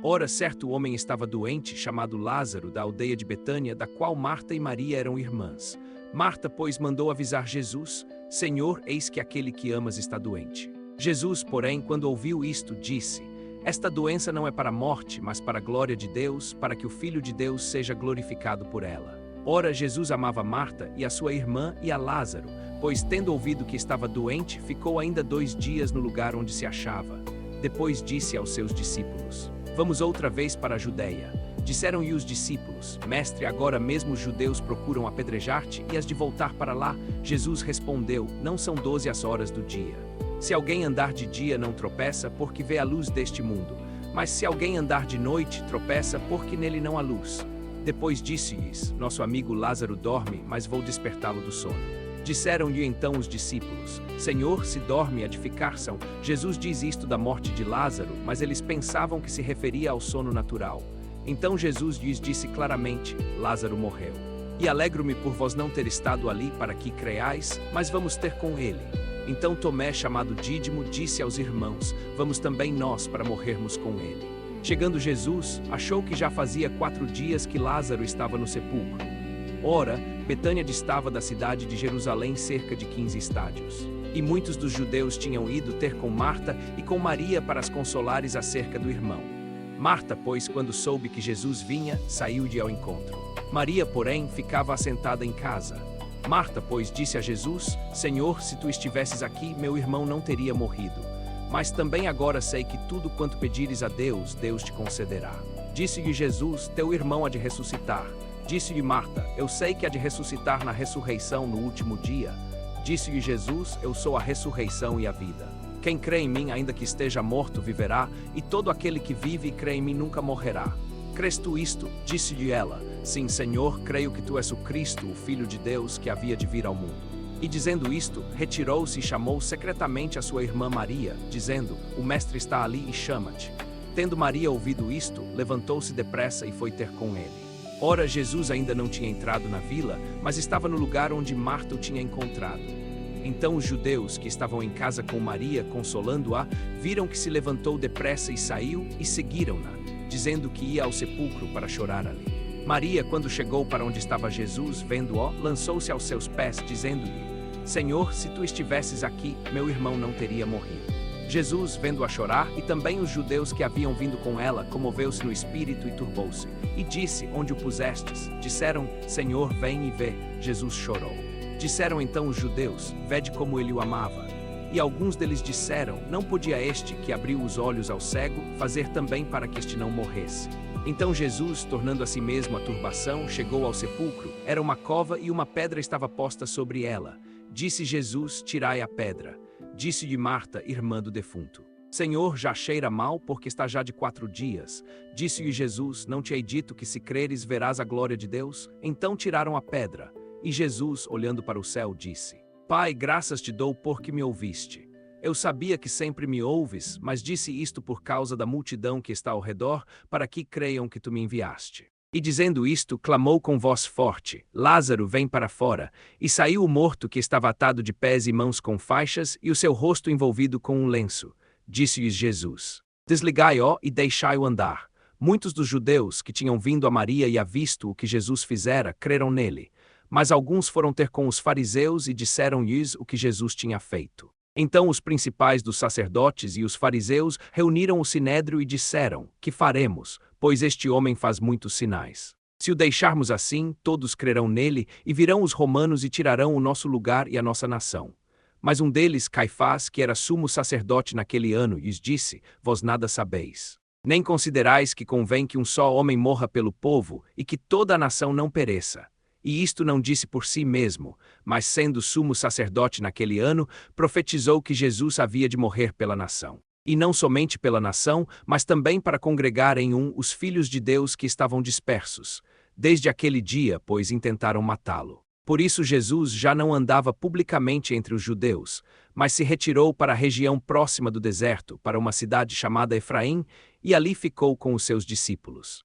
Ora, certo homem estava doente, chamado Lázaro, da aldeia de Betânia, da qual Marta e Maria eram irmãs. Marta, pois, mandou avisar Jesus: Senhor, eis que aquele que amas está doente. Jesus, porém, quando ouviu isto, disse: Esta doença não é para a morte, mas para a glória de Deus, para que o Filho de Deus seja glorificado por ela. Ora, Jesus amava Marta e a sua irmã e a Lázaro, pois, tendo ouvido que estava doente, ficou ainda 2 dias no lugar onde se achava. Depois disse aos seus discípulos: Vamos outra vez para a Judeia. Disseram-lhe os discípulos: Mestre, agora mesmo os judeus procuram apedrejar-te e has de voltar para lá. Jesus respondeu: Não são 12 as horas do dia. Se alguém andar de dia, não tropeça, porque vê a luz deste mundo. Mas se alguém andar de noite, tropeça, porque nele não há luz. Depois disse-lhes: Nosso amigo Lázaro dorme, mas vou despertá-lo do sono. Disseram-lhe então os discípulos: Senhor, se dorme, há de ficar são. Jesus diz isto da morte de Lázaro, mas eles pensavam que se referia ao sono natural. Então Jesus lhes disse claramente: Lázaro morreu. E alegro-me por vós não ter estado ali para que creiais, mas vamos ter com ele. Então Tomé, chamado Dídimo, disse aos irmãos: Vamos também nós para morrermos com ele. Chegando Jesus, achou que já fazia 4 dias que Lázaro estava no sepulcro. Ora, Betânia distava da cidade de Jerusalém cerca de 15 estádios. E muitos dos judeus tinham ido ter com Marta e com Maria para as consolares acerca do irmão. Marta, pois, quando soube que Jesus vinha, saiu-lhe ao encontro. Maria, porém, ficava assentada em casa. Marta, pois, disse a Jesus: Senhor, se tu estivesses aqui, meu irmão não teria morrido. Mas também agora sei que tudo quanto pedires a Deus, Deus te concederá. Disse-lhe Jesus: Teu irmão há de ressuscitar. Disse-lhe Marta: Eu sei que há de ressuscitar na ressurreição no último dia. Disse-lhe Jesus: Eu sou a ressurreição e a vida. Quem crê em mim, ainda que esteja morto, viverá, e todo aquele que vive e crê em mim nunca morrerá. Crês tu isto? Disse-lhe ela: Sim, Senhor, creio que tu és o Cristo, o Filho de Deus, que havia de vir ao mundo. E dizendo isto, retirou-se e chamou secretamente a sua irmã Maria, dizendo: O mestre está ali e chama-te. Tendo Maria ouvido isto, levantou-se depressa e foi ter com ele. Ora, Jesus ainda não tinha entrado na vila, mas estava no lugar onde Marta o tinha encontrado. Então os judeus que estavam em casa com Maria, consolando-a, viram que se levantou depressa e saiu, e seguiram-na, dizendo que ia ao sepulcro para chorar ali. Maria, quando chegou para onde estava Jesus, vendo-o, lançou-se aos seus pés, dizendo-lhe: Senhor, se tu estivesses aqui, meu irmão não teria morrido. Jesus, vendo-a chorar, e também os judeus que haviam vindo com ela, comoveu-se no espírito e turbou-se. E disse: Onde o pusestes? Disseram: Senhor, vem e vê. Jesus chorou. Disseram então os judeus: Vede como ele o amava. E alguns deles disseram: Não podia este, que abriu os olhos ao cego, fazer também para que este não morresse. Então Jesus, tornando a si mesmo a turbação, chegou ao sepulcro. Era uma cova e uma pedra estava posta sobre ela. Disse Jesus: Tirai a pedra. Disse-lhe Marta, irmã do defunto: Senhor, já cheira mal, porque está já de 4 dias. Disse-lhe Jesus: Não te hei dito que se creres verás a glória de Deus? Então tiraram a pedra. E Jesus, olhando para o céu, disse: Pai, graças te dou porque me ouviste. Eu sabia que sempre me ouves, mas disse isto por causa da multidão que está ao redor, para que creiam que tu me enviaste. E dizendo isto, clamou com voz forte: Lázaro, vem para fora. E saiu o morto, que estava atado de pés e mãos com faixas, e o seu rosto envolvido com um lenço. Disse-lhes Jesus: Desligai-o e deixai-o andar. Muitos dos judeus que tinham vindo a Maria e a visto o que Jesus fizera, creram nele. Mas alguns foram ter com os fariseus e disseram-lhes o que Jesus tinha feito. Então os principais dos sacerdotes e os fariseus reuniram o sinédrio e disseram: Que faremos? Pois este homem faz muitos sinais. Se o deixarmos assim, todos crerão nele, e virão os romanos e tirarão o nosso lugar e a nossa nação. Mas um deles, Caifás, que era sumo sacerdote naquele ano, lhes disse: Vós nada sabeis. Nem considerais que convém que um só homem morra pelo povo, e que toda a nação não pereça. E isto não disse por si mesmo, mas sendo sumo sacerdote naquele ano, profetizou que Jesus havia de morrer pela nação. E não somente pela nação, mas também para congregar em os filhos de Deus que estavam dispersos. Desde aquele dia, pois, intentaram matá-lo. Por isso Jesus já não andava publicamente entre os judeus, mas se retirou para a região próxima do deserto, para uma cidade chamada Efraim, e ali ficou com os seus discípulos.